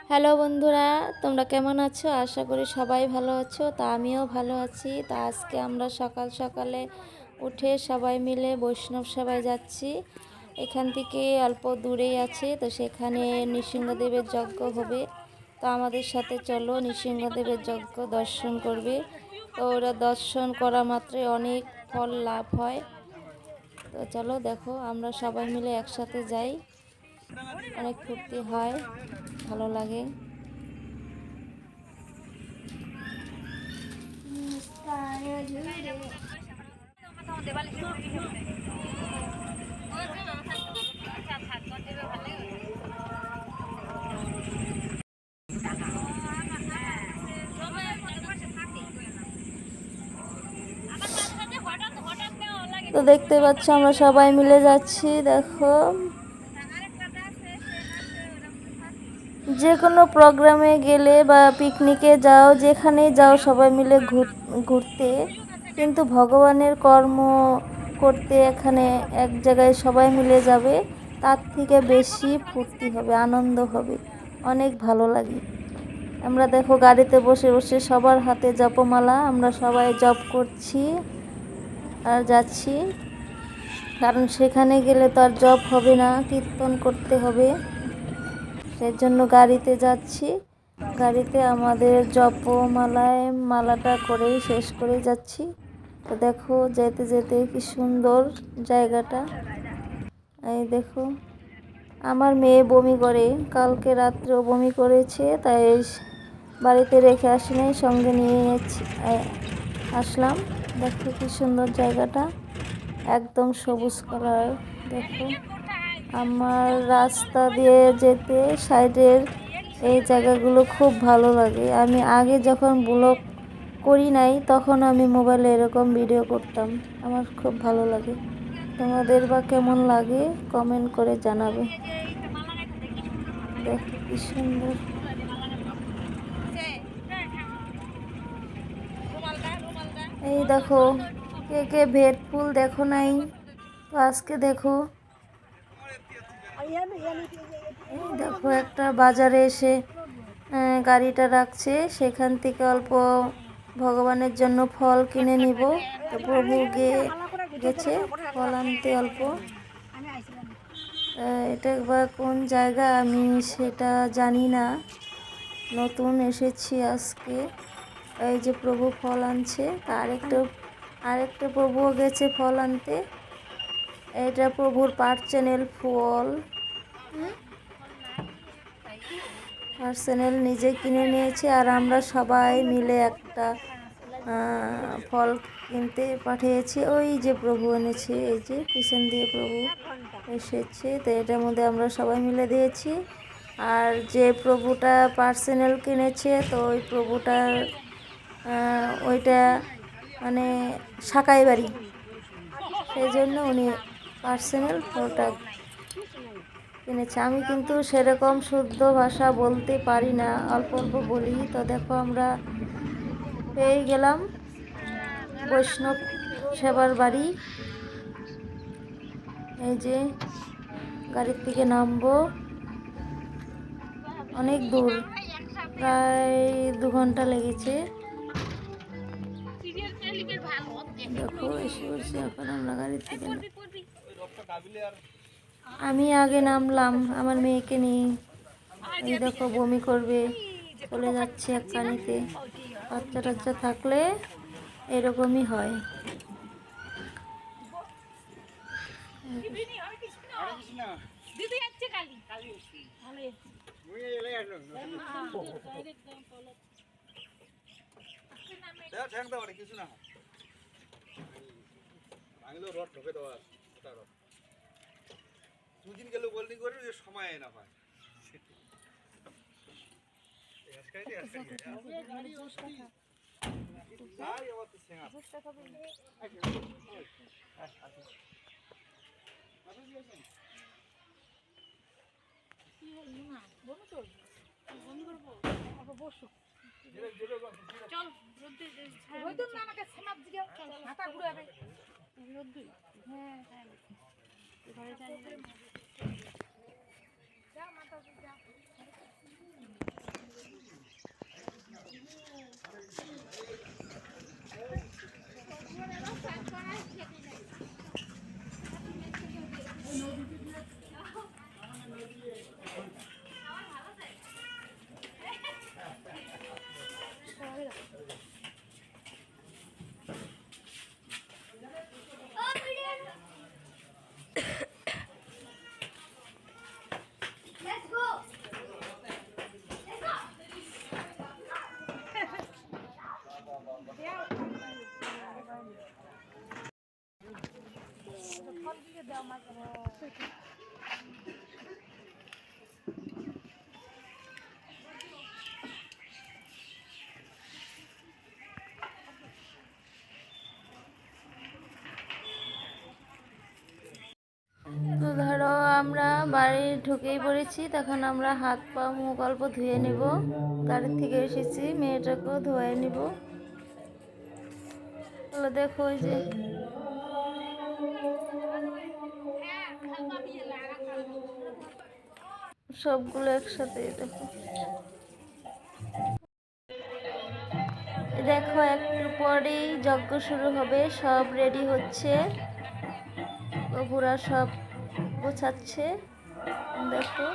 Hello বন্ধুরা, তোমরা কেমন আছো? আশা করি সবাই ভালো আছো। তা আমিও ভালো আছি। তা আজকে আমরা সকাল সকালে উঠে সবাই মিলে বৈষ্ণব সভায় যাচ্ছি। এখান থেকে অল্প দূরেই আছে, তো সেখানে নৃসিংহদেবের যজ্ঞ হবে। তো আমাদের সাথে চলো, নৃসিংহদেবের যজ্ঞ দর্শন করবে। তো ওরা দর্শন করা মাত্রই অনেক ফল লাভ হয়। তো চলো দেখো, আমরা সবাই মিলে একসাথে যাই, অনেক ফুর্তি হয়, ভালো লাগে। তো দেখতে পাচ্ছ আমরা সবাই মিলে যাচ্ছি। দেখো, যে কোনো প্রোগ্রামে গেলে বা পিকনিকে যাও, যেখানেই যাও সবাই মিলে ঘুরতে, কিন্তু ভগবানের কর্ম করতে এখানে এক জায়গায় সবাই মিলে যাবে, তার থেকে বেশি ফুর্তি হবে, আনন্দ হবে, অনেক ভালো লাগে। আমরা দেখো গাড়িতে বসে বসে সবার হাতে জপমালা, আমরা সবাই জপ করছি আর যাচ্ছি, কারণ সেখানে গেলে তো আর জপ হবে না, কীর্তন করতে হবে। সেজন্য গাড়িতে যাচ্ছি। গাড়িতে আমাদের মালাটা করেই শেষ করে যাচ্ছি। তো দেখো যেতে যেতে কি সুন্দর জায়গাটা। এই দেখো, আমার মেয়ে বমি করে, কালকে রাত্রেও বমি করেছে, তাই বাড়িতে রেখে আসি নাই, সঙ্গে নিয়ে আসলাম। দেখো কি সুন্দর জায়গাটা, একদম সবুজ কালার। দেখো, আমার রাস্তা দিয়ে যেতে সাইডের এই জায়গাগুলো খুব ভালো লাগে। আমি আগে যখন ব্লগ করি নাই, তখন আমি মোবাইলে এরকম ভিডিও করতাম, আমার খুব ভালো লাগে। তোমাদের বা কেমন লাগে কমেন্ট করে জানাবে। দেখো কি সুন্দর। এই দেখো, কে কে ভেট ফুল দেখো নাই, তো আজকে দেখো। এই দেখো, একটা বাজারে এসে গাড়িটা রাখছে, সেখান থেকে অল্প ভগবানের জন্য ফল কিনে নিব। তো প্রভু গেছে ফল আনতে অল্প। এটা বা কোন জায়গা আমি সেটা জানি না, নতুন এসেছি আজকে। এই যে প্রভু ফল আনছে, আরেকটা প্রভুও গেছে ফল আনতে। এটা প্রভুর পার্সোনাল ফল, পার্সোনাল নিজে কিনে নিয়েছে, আর আমরা সবাই মিলে একটা ফল কিনতে পাঠিয়েছি। ওই যে প্রভু এনেছে, এই যে পিছন দিয়ে প্রভু এসেছে, তো এটার মধ্যে আমরা সবাই মিলে দিয়েছি। আর যে প্রভুটা পার্সোনাল কিনেছে, তো ওই প্রভুটার ওইটা মানে সাকাই বাড়ি, সেই জন্য উনি পার্সোনাল ফলটা কিনেছে। আমি কিন্তু সেরকম শুদ্ধ ভাষা বলতে পারি না, অল্প অল্প বলি। তো দেখো, আমরা পেয়ে গেলাম বৈষ্ণব সেবার বাড়ি। এই যে গাড়ির থেকে নামবো, অনেক দূর, প্রায় 2 ঘন্টা লেগেছে। দেখো এসে বলছি, এখন আমরা গাড়ির থেকে আমি আগে নামলাম আমার মেয়েকে নিয়ে। এই দেখো বমি করবে, চলে যাচ্ছে এক কানিতে। বাচ্চা টাচ্চা থাকলে এরকমই হয়। দুদিন গেলে গোল্ডিং করে সময় না পায়। তো ধরো আমরা বাড়ি ঢুকেই পড়েছি, তখন আমরা হাত পা মুখ অল্প ধুয়ে নেব। গাড়ি থেকে এসেছি, মেয়েটাকেও ধুয়ে নিব। তাহলে দেখো ওই যে সবগুলো একসাথে দেখো। দেখো একটু পরেই যজ্ঞ শুরু হবে, সব রেডি হচ্ছে, প্রভুরা সব গোছাচ্ছে দেখো।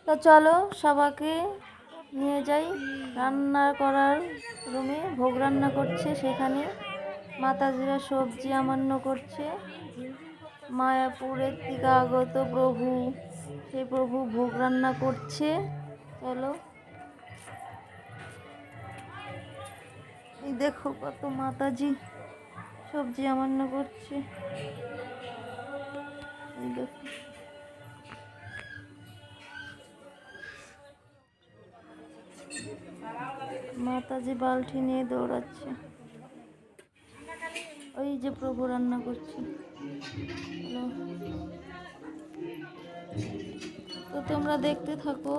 তো চলো সবাইকে নিয়ে যাই রান্না করার রুমে। ভোগ রান্না করছে সেখানে, মাতাজিরা সবজি আমান্য করছে। মায়াপুরের থেকে আগত প্রভু, সেই প্রভু ভোগ রান্না করছে। চলো, এই দেখো কত মাতাজি সবজি আমান্য করছে। এই দেখো মাতাজি বালতি নিয়ে দৌড়াচ্ছে। ওই যে প্রভু রান্না করছে। তো তোমরা দেখতে থাকো।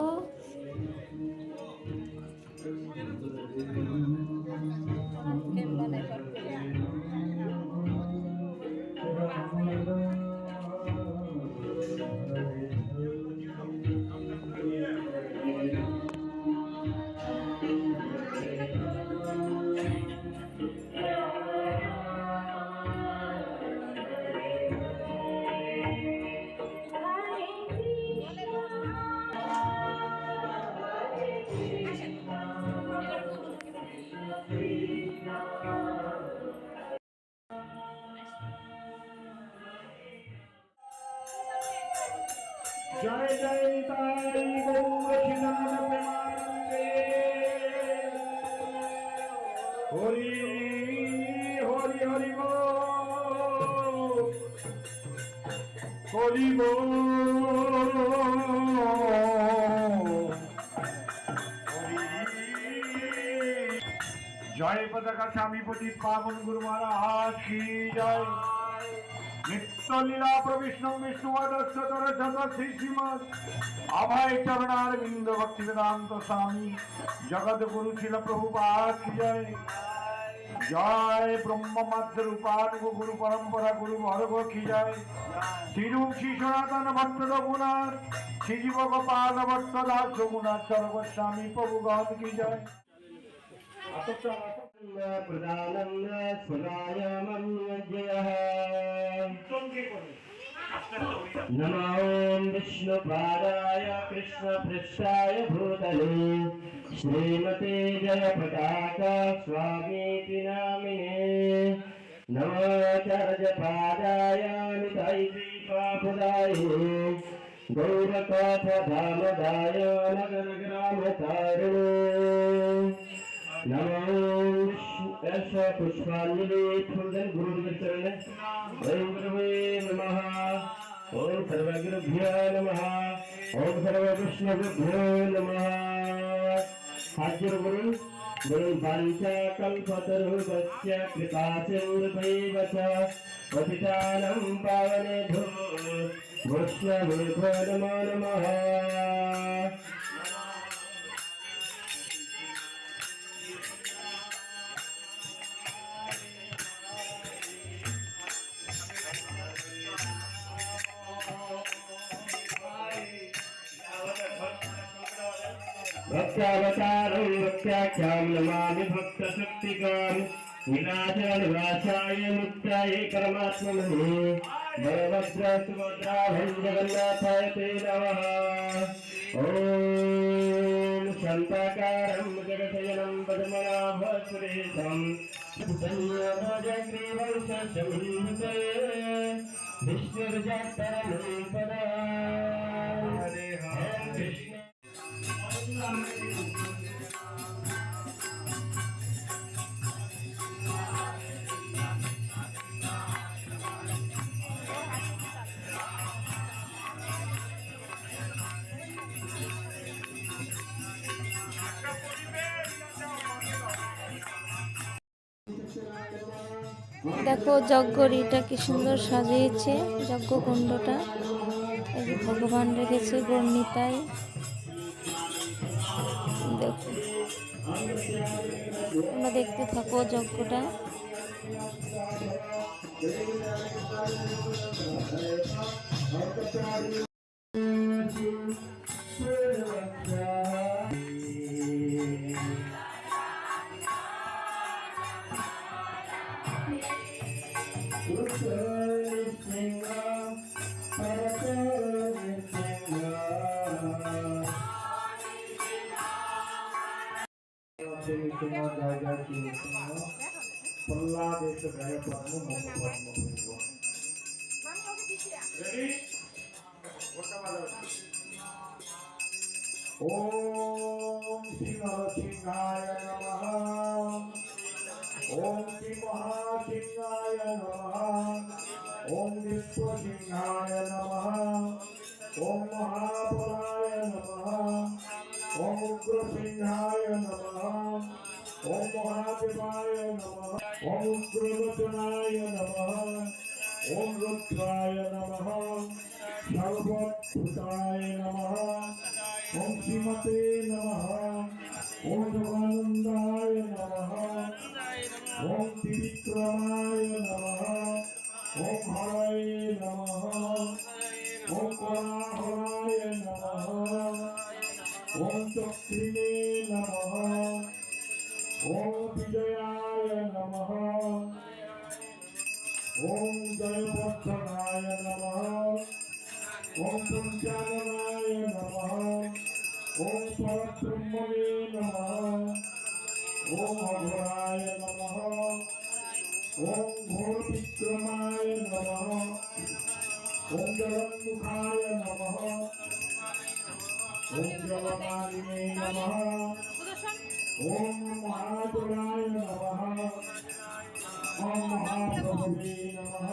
জয় জয় তাই গৌরকিনান প্রেমানন্দে হরি হরি হরি বল হরি বল জয় পতাকা স্বামীপতি পাবন গুরু মহারাজ কি জয়। নিত্য লীলা প্রবিষ্ণু বিষ্ণুমদস্তর চন্দ্র শ্রী শ্রীমদ অভয় চরণার বিন্দ ভক্তি বেদান্ত স্বামী জগৎ গুরু ছিল প্রভুপাদ কি জয়। জয় ব্রহ্ম মধ্য রূপানুগ গুরু পরম্পরা গুরু বর্গ কি জয়। শ্রীরূপ শ্রী সনাতন ভট্ট রঘুনাথ শ্রীজীব গোপাল ভট্ট দাস রঘুনাথ সর্বস্বামী প্রভুগণ কি জয়। नमो विष्णुपादाय कृष्णपृष्ठाय भूतले श्रीमते जयपताका स्वामीति नामिने नमोऽचार्यपादाय नितायपादाय गौरकथधामदाय नगरग्रामतारिणे नमो विष्णु पुष्पांजलि फूलन गुरु चरण ओम गुरुवे नमः ओम सर्वगुरुभ्यो नमः ओम सर्वविष्णुभ्यो नमः। हाजिर गुरु गुरु पांचा कल्पतरुभस्य कृपा सिंधुभैव च पतितानं पावनेभ्यो वैष्णवेभ्यो नमो नमः। भक्त्यावतारं भक्त्याख्यां नमामि भक्तशक्तिकान् नीलाचलनिवासाय मुक्ताय परमात्मने बलभद्रसुभद्राभं जगन्नाथाय ते नमः। ॐ शान्ताकारं जगशयनं पद्मनाभसुरेशं सुतन्यभजग्रीवं शशंहते विष्णुर्जठरं पदा हरे कृष्ण। দেখো যজ্ঞরিটা কি সুন্দর সাজিয়েছে, যজ্ঞকুণ্ডটা। এই যে ভগবান রেখেছে গর্ণিতায়, দেখো তোমরা দেখতে থাকো যজ্ঞটা। ओम श्री नरसिंहाय नमः। ओम श्री महासिंहाय नमः। ओम विश्वसिंहाय नमः। ओम महाबलाय नमः। ओम उग्रसिंहाय नमः। ओम महादेवाय नमः। ओम उग्रलोचनाय नमः। ओम रुद्राय नमः। सर्वभूताय नमः। ओम श्रीमते नमः। ओम जगन्नाथाय नमः। ओम त्रिविक्रमाय नमः। ओम हराय नमः। ओम कोलाहलाय नमः। ओम चक्रिणे नमः। ओम विजयाय नमः। ओम जयवर्धनाय नमः। ओम पंचाननाय नमः। ओम परब्रह्मणे नमः। ओम अघोराय नमः। ओम घोर विक्रमाय नमः। ओम जगन्मुखाय नमः। ओम जलमालिने नमः। ओम महादेवाय नमः। ओम महाप्रभवे नमः।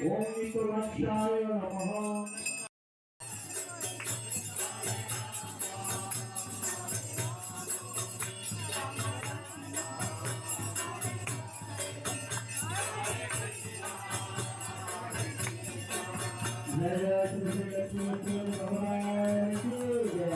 ओम नित्यलक्षाय नमः। जय श्री लक्ष्मी भगवान की जय।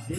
তো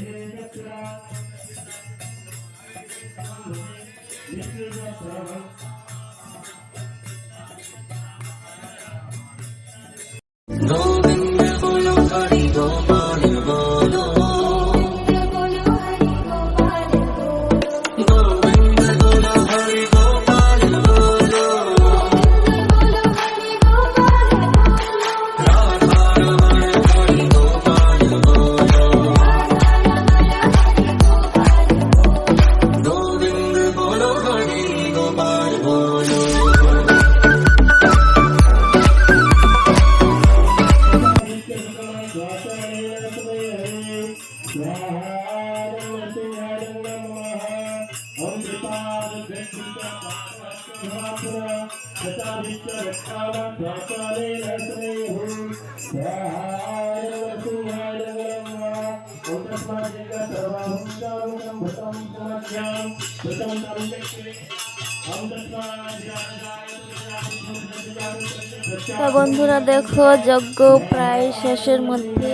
বন্ধুরা দেখো, যজ্ঞ প্রায় শেষের মধ্যে।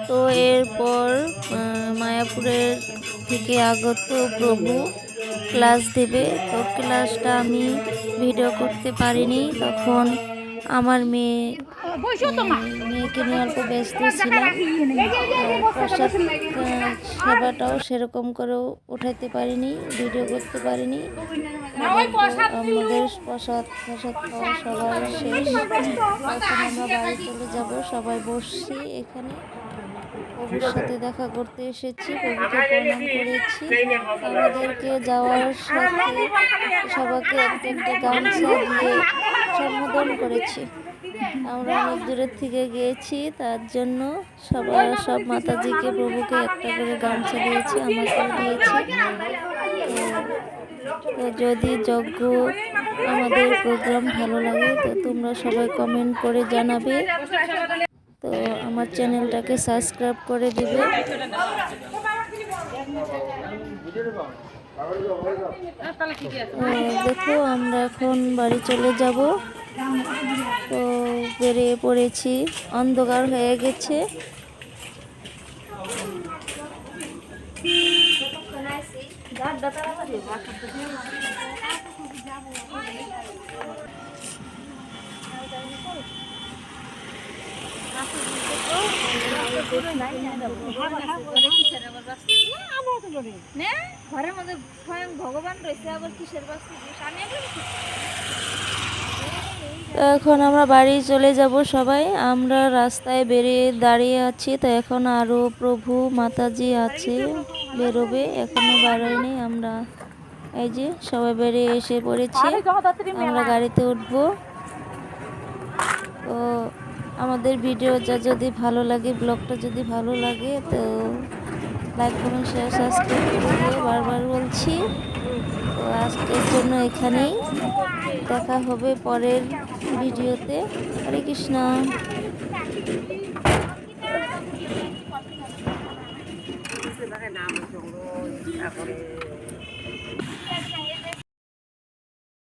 তো এরপর মায়াপুরের থেকে আগত প্রভু ক্লাস দেবে। তো ক্লাসটা আমি ভিডিও করতে পারিনি, তখন আমার মেয়েকে নিয়ে অল্প ব্যস্ত ছিলাম। প্রসাদ সেবাটাও সেরকম করেও উঠাইতে পারিনি, ভিডিও করতে পারিনি। আমাদের প্রসাদ খাওয়া সবার শেষ। এখন আমরা বাড়ি চলে যাব। সবাই বসছি এখানে, প্রভুর সাথে দেখা করতে এসেছি, প্রভুকে প্রণাম করেছি। আমাদেরকে যাওয়ার সাথে সবাইকে একটা একটা গামছা দিয়ে সম্বোধন করেছি। আমরা অনেক দূরের থেকে গিয়েছি, তার জন্য সব মাতাজিকে প্রভুকে একটা করে গামছা দিয়েছি, আমাকেও দিয়েছি। তো যদি যজ্ঞ আমাদের প্রোগ্রাম ভালো লাগে তো তোমরা সবাই কমেন্ট করে জানাবে। তো আমার চ্যানেলটাকে সাবস্ক্রাইব করে দিবে। দেখো, আমরা এখন বাড়ি চলে যাব। তো বেরিয়ে পড়েছি, অন্ধকার হয়ে গেছে। ঘরের মধ্যে স্বয়ং ভগবান রয়েছে, আবার কিসের এখন আমরা বাড়ি চলে যাব সবাই। আমরা রাস্তায় দাঁড়িয়ে আছি। তো এখন আরো প্রভু মাতাজি আছে, বেরোবে, এখনো বেরোয়নি। আমরা এই যে সবাই বেরিয়ে এসে পড়েছি, আমরা গাড়িতে উঠবো। তো আমাদের ভিডিওটা যদি ভালো লাগে, ব্লগটা যদি ভালো লাগে, তো লাইক কমেন্ট শেয়ার সাবস্ক্রাইব করে দিও, বারবার বলছি। তো আজকের জন্য এখানেই, দেখা হবে পরের ভিডিওতে। হরে কৃষ্ণ।